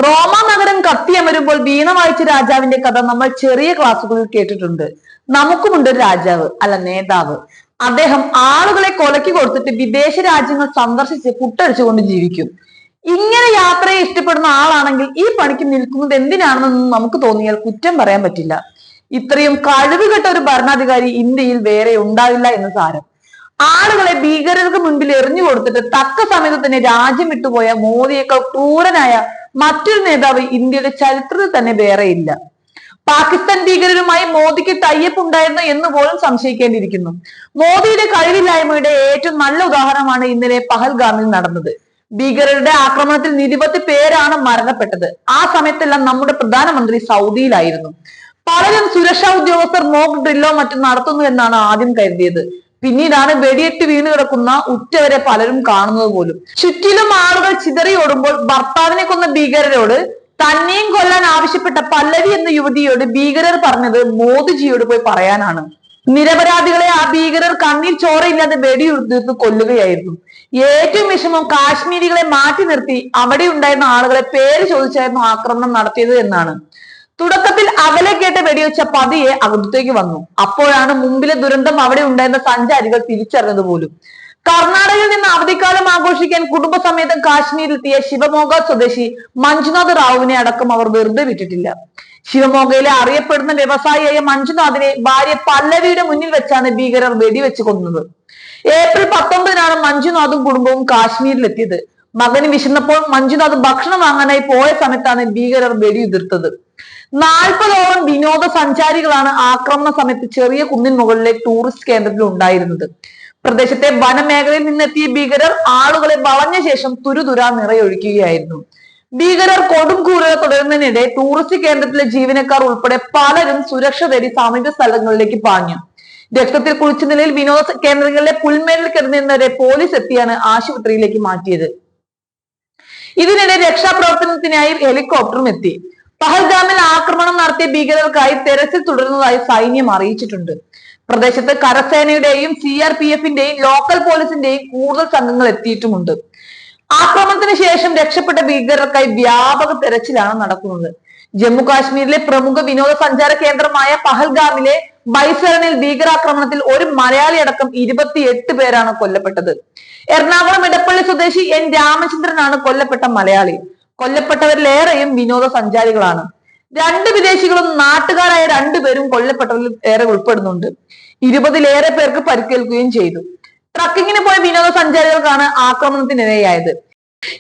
റോമ നഗരം കത്തിയമരുമ്പോൾ വീണ വായിച്ച രാജാവിന്റെ കഥ നമ്മൾ ചെറിയ ക്ലാസ്സുകളിൽ കേട്ടിട്ടുണ്ട്. നമുക്കുമുണ്ട് ഒരു രാജാവ്, അല്ല നേതാവ്. അദ്ദേഹം ആളുകളെ കൊലക്കി കൊടുത്തിട്ട് വിദേശ രാജ്യങ്ങൾ സന്ദർശിച്ച് പുട്ടടിച്ചുകൊണ്ട് ജീവിക്കും. ഇങ്ങനെ യാത്രയെ ഇഷ്ടപ്പെടുന്ന ആളാണെങ്കിൽ ഈ പണിക്ക് നിൽക്കുന്നത് എന്തിനാണെന്ന് നമുക്ക് തോന്നിയാൽ കുറ്റം പറയാൻ പറ്റില്ല. ഇത്രയും കഴിവുകെട്ട ഒരു ഭരണാധികാരി ഇന്ത്യയിൽ വേറെ ഉണ്ടാവില്ല എന്ന് സാരം. ആളുകളെ ഭീകരർക്ക് മുൻപിൽ എറിഞ്ഞു കൊടുത്തിട്ട് തക്ക സമയത്ത് തന്നെ രാജ്യം വിട്ടുപോയ മോദിയേക്കാൾ ക്രൂരനായ മറ്റൊരു നേതാവ് ഇന്ത്യയുടെ ചരിത്രത്തിൽ തന്നെ വേറെയില്ല. പാകിസ്ഥാൻ ഭീകരരുമായി മോദിക്ക് ടൈപ്പ് ഉണ്ടായിരുന്നു എന്ന് പോലും സംശയിക്കേണ്ടിയിരിക്കുന്നു. മോദിയുടെ കഴിവില്ലായ്മയുടെ ഏറ്റവും നല്ല ഉദാഹരണമാണ് ഇന്നലെ പഹൽഗാമിൽ നടന്നത്. ഭീകരരുടെ ആക്രമണത്തിൽ നിരവധി പേരാണ് മരണപ്പെട്ടത്. ആ സമയത്തെല്ലാം നമ്മുടെ പ്രധാനമന്ത്രി സൗദിയിലായിരുന്നു. പലരും സുരക്ഷാ ഉദ്യോഗസ്ഥർ മോക്ക് ഡ്രില്ലോ മറ്റും നടത്തുന്നു എന്നാണ് ആദ്യം കരുതിയത്. പിന്നീടാണ് വെടിയേറ്റ് വീണ് കിടക്കുന്ന ഉറ്റവരെ പലരും കാണുന്നത് പോലും. ചുറ്റിലും ആളുകൾ ചിതറിയോടുമ്പോൾ ഭർത്താവിനെ കൊന്ന ഭീകരരോട് തന്നെയും കൊല്ലാൻ ആവശ്യപ്പെട്ട പല്ലവി എന്ന യുവതിയോട് ഭീകരർ പറഞ്ഞത് മോദിജിയോട് പോയി പറയാനാണ്. നിരപരാധികളെ ആ ഭീകരർ കണ്ണീർ ചോരയില്ലാതെ വെടിയുതിർത്ത് കൊല്ലുകയായിരുന്നു. ഏറ്റവും വിഷമം കാശ്മീരികളെ മാറ്റി നിർത്തി അവിടെ ഉണ്ടായിരുന്ന ആളുകളെ പേര് ചോദിച്ചായിരുന്നു ആക്രമണം നടത്തിയത് എന്നാണ്. തുടക്കത്തിൽ അകലെ കേട്ട് വെടിവെച്ച പതിയെ അകത്തേക്ക് വന്നു. അപ്പോഴാണ് മുമ്പിലെ ദുരന്തം അവിടെ ഉണ്ടായിരുന്ന സഞ്ചാരികൾ തിരിച്ചറിഞ്ഞത് പോലും. കർണാടകയിൽ നിന്ന് അവധിക്കാലം ആഘോഷിക്കാൻ കുടുംബസമേതം കാശ്മീരിലെത്തിയ ശിവമോഗ സ്വദേശി മഞ്ജുനാഥ് റാവുവിനെ അടക്കം അവർ വെറുതെ വിട്ടിട്ടില്ല. ശിവമോഗയിലെ അറിയപ്പെടുന്ന വ്യവസായിയായ മഞ്ജുനാഥിനെ ഭാര്യ പല്ലവിയുടെ മുന്നിൽ വെച്ചാണ് ഭീകരർ വെടിവെച്ച് കൊന്നത്. ഏപ്രിൽ 19-നാണ് മഞ്ജുനാഥും കുടുംബവും കാശ്മീരിലെത്തിയത്. മകന് വിശന്നപ്പോൾ മഞ്ജുനാഥ് ഭക്ഷണം വാങ്ങാനായി പോയ സമയത്താണ് ഭീകരർ വെടിയുതിർത്തത്. 40ഓളം വിനോദസഞ്ചാരികളാണ് ആക്രമണ സമയത്ത് ചെറിയ കുന്നിൻ മുകളിലെ ടൂറിസ്റ്റ് കേന്ദ്രത്തിൽ ഉണ്ടായിരുന്നത്. പ്രദേശത്തെ വനമേഖലയിൽ നിന്നെത്തിയ ഭീകരർ ആളുകളെ വളഞ്ഞ ശേഷം തുരുതുരാ നിറയൊഴിക്കുകയായിരുന്നു. ഭീകരർ കൊടും ക്രൂരത തുടരുന്നതിനിടെ ടൂറിസ്റ്റ് കേന്ദ്രത്തിലെ ജീവനക്കാർ ഉൾപ്പെടെ പലരും സുരക്ഷ തേടി സമീപ സ്ഥലങ്ങളിലേക്ക് പാഞ്ഞു. രക്തത്തിൽ കുളിച്ച നിലയിൽ വിനോദ കേന്ദ്രങ്ങളിലെ പുൽമേലിൽ കിടന്നിരുന്നവരെ പോലീസ് എത്തിയാണ് ആശുപത്രിയിലേക്ക് മാറ്റിയത്. ഇതിനിടെ രക്ഷാപ്രവർത്തനത്തിനായി ഹെലികോപ്റ്ററും എത്തി. പഹൽഗാമിൽ ആക്രമണം നടത്തിയ ഭീകരർക്കായി തെരച്ചിൽ തുടരുന്നതായി സൈന്യം അറിയിച്ചിട്ടുണ്ട്. പ്രദേശത്ത് കരസേനയുടെയും CRPF-ന്റെയും ലോക്കൽ പോലീസിന്റെയും കൂടുതൽ സംഘങ്ങൾ എത്തിയിട്ടുമുണ്ട്. ആക്രമണത്തിന് ശേഷം രക്ഷപ്പെട്ട ഭീകരർക്കായി വ്യാപക തെരച്ചിലാണ് നടക്കുന്നത്. ജമ്മു കാശ്മീരിലെ പ്രമുഖ വിനോദസഞ്ചാര കേന്ദ്രമായ പഹൽഗാമിലെ ബൈസരണിൽ ഭീകരാക്രമണത്തിൽ ഒരു മലയാളി അടക്കം 28 പേരാണ് കൊല്ലപ്പെട്ടത്. എറണാകുളം ഇടപ്പള്ളി സ്വദേശി N രാമചന്ദ്രനാണ് കൊല്ലപ്പെട്ട മലയാളി. കൊല്ലപ്പെട്ടവരിലേറെയും വിനോദസഞ്ചാരികളാണ്. 2 വിദേശികളും നാട്ടുകാരായ 2 പേരും കൊല്ലപ്പെട്ടവരിൽ ഏറെ ഉൾപ്പെടുന്നുണ്ട്. 20-ലേറെ പേർക്ക് പരിക്കേൽക്കുകയും ചെയ്തു. ട്രക്കിങ്ങിന് പോയ വിനോദസഞ്ചാരികൾക്കാണ് ആക്രമണത്തിനിരയായത്.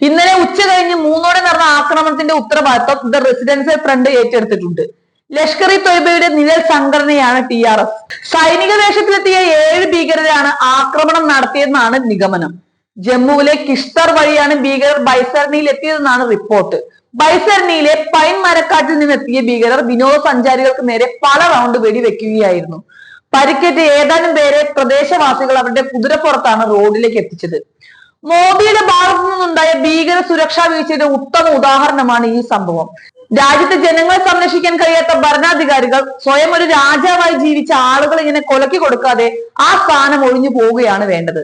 ഇന്നലെ ഉച്ച കഴിഞ്ഞ് 3-ഓടെ നടന്ന ആക്രമണത്തിന്റെ ഉത്തരവാദിത്വം ദ റെസിഡൻഷ്യൽ ഫ്രണ്ട് ഏറ്റെടുത്തിട്ടുണ്ട്. ലഷ്കർ-ഇ-തൊയ്ബയുടെ നിഴൽ സംഘടനയാണ് TRS. സൈനിക വേഷത്തിലെത്തിയ 7 ഭീകരരാണ് ആക്രമണം നടത്തിയെന്നാണ് നിഗമനം. ജമ്മുവിലെ കിഷ്തർ വഴിയാണ് ഭീകരർ ബൈസരണിയിൽ എത്തിയതെന്നാണ് റിപ്പോർട്ട്. ബൈസരണിയിലെ പൈൻ മരക്കാട്ടിൽ നിന്നെത്തിയ ഭീകരർ വിനോദസഞ്ചാരികൾക്ക് നേരെ പല റൗണ്ട് വെടിവെക്കുകയായിരുന്നു. പരിക്കേറ്റ ഏതാനും പേരെ പ്രദേശവാസികൾ അവരുടെ കുതിരപ്പുറത്താണ് റോഡിലേക്ക് എത്തിച്ചത്. മോദിയുടെ ഭാഗത്തു നിന്നുണ്ടായ ഭീകര സുരക്ഷാ വീഴ്ചയുടെ ഉത്തമ ഉദാഹരണമാണ് ഈ സംഭവം. രാജ്യത്തെ ജനങ്ങളെ സംരക്ഷിക്കാൻ കഴിയാത്ത ഭരണാധികാരികൾ സ്വയം ഒരു രാജാവായി ജീവിച്ച ആളുകൾ ഇങ്ങനെ കൊലക്കി കൊടുക്കാതെ ആ സ്ഥാനം ഒഴിഞ്ഞു പോവുകയാണ് വേണ്ടത്.